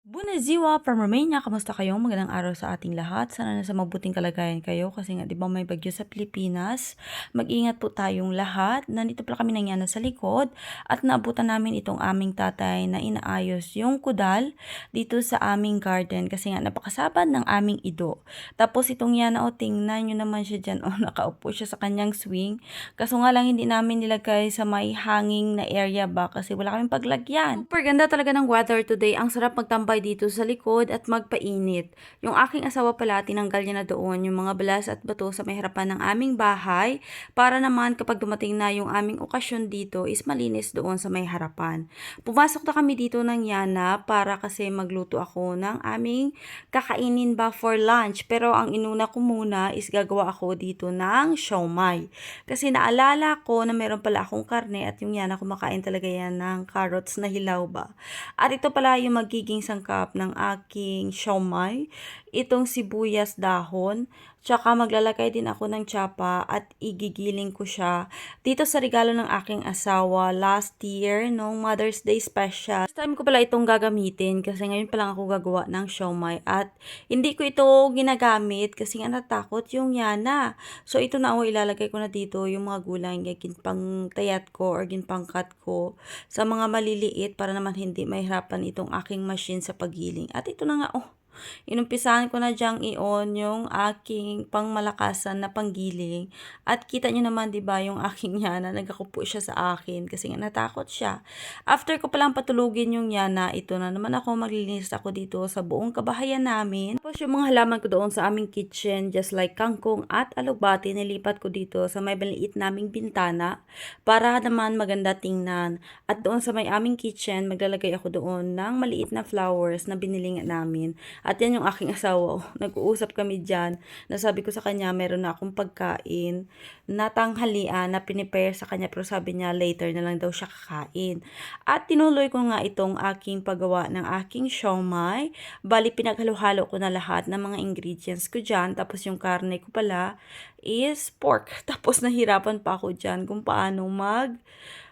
Bună ziua from Romania! Kamusta kayo? Magandang araw sa ating lahat. Sana nasa mabuting kalagayan kayo kasi nga 'di ba may bagyo sa Pilipinas. Mag-ingat po tayong lahat. Nandito pala kami ng Yana sa likod at naabutan namin itong aming tatay na inaayos yung kudal dito sa aming garden kasi nga napakasabad ng aming ido. Tapos itong Yana, tingnan nyo naman siya dyan. Nakaupo siya sa kanyang swing. Kaso nga lang hindi namin nilagay sa may hanging na area ba kasi wala kaming paglagyan. Super ganda talaga ng weather today. Ang sarap magtambay dito sa likod at magpainit. Yung aking asawa pala, tinanggal niya na doon yung mga balas at bato sa may harapan ng aming bahay para naman kapag dumating na yung aming okasyon dito is malinis doon sa may harapan. Pumasok na kami dito ng Yana para kasi magluto ako ng aming kakainin ba for lunch. Pero ang inuna ko muna is gagawa ako dito ng siomai. Kasi naalala ko na meron pala akong karne at yung Yana kumakain talaga yan ng carrots na hilaw ba. At ito pala yung magiging sangkap ng aking siomai. Itong sibuyas dahon. Tsaka maglalagay din ako ng tsapa at igigiling ko siya dito sa regalo ng aking asawa last year nung Mother's Day special. First time ko pala itong gagamitin kasi ngayon pa lang ako gagawa ng siomai at hindi ko ito ginagamit kasi nga natakot yung Yana. So ito na ilalagay ko na dito yung mga gulay ginpang tayat ko or ginpangkat ko sa mga maliliit para naman hindi mahirapan itong aking machine sa paggiling. At ito na nga inumpisahan ko na diyang i-on yung aking pangmalakasan na panggiling. At kita niyo naman 'di ba yung aking Yana, nagkakupo siya sa akin kasi nga natakot siya. After ko palang patulugin yung Yana, ito na naman ako maglilinis ako dito sa buong kabahayan namin. Tapos yung mga halaman ko doon sa aming kitchen, just like kangkong at alugbati, nilipat ko dito sa may maliit naming bintana para naman maganda tingnan. At doon sa may aming kitchen, maglalagay ako doon ng maliit na flowers na binili nga namin. At yan yung aking asawa. Nag-uusap kami dyan. Nasabi ko sa kanya, meron na akong pagkain na tanghalian na pinipare sa kanya. Pero sabi niya, later na lang daw siya kakain. At tinuloy ko nga itong aking paggawa ng aking siomai. Bali, pinaghalo-halo ko na lahat ng mga ingredients ko dyan. Tapos yung karne ko pala is pork. Tapos nahirapan pa ako dyan kung paano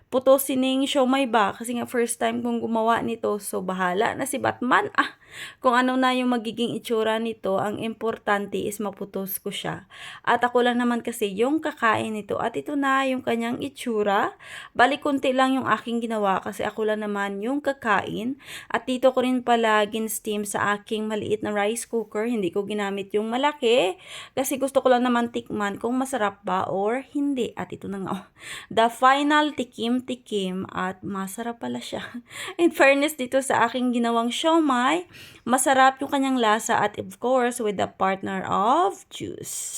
putusin ng siomai ba kasi nga first time kong gumawa nito, so bahala na si Batman kung ano na yung magiging itsura nito. Ang importante is maputos ko siya at ako lang naman kasi yung kakain nito at ito na yung kanyang itsura. Bali konti lang yung aking ginawa kasi ako lang naman yung kakain at dito ko rin pala gin-steam sa aking maliit na rice cooker. Hindi ko ginamit yung malaki kasi gusto ko lang naman tikman kung masarap ba or hindi. At ito na nga the final tikim at masarap pala siya. In fairness dito sa aking ginawang siomai, masarap yung kanyang lasa at of course with the partner of juice.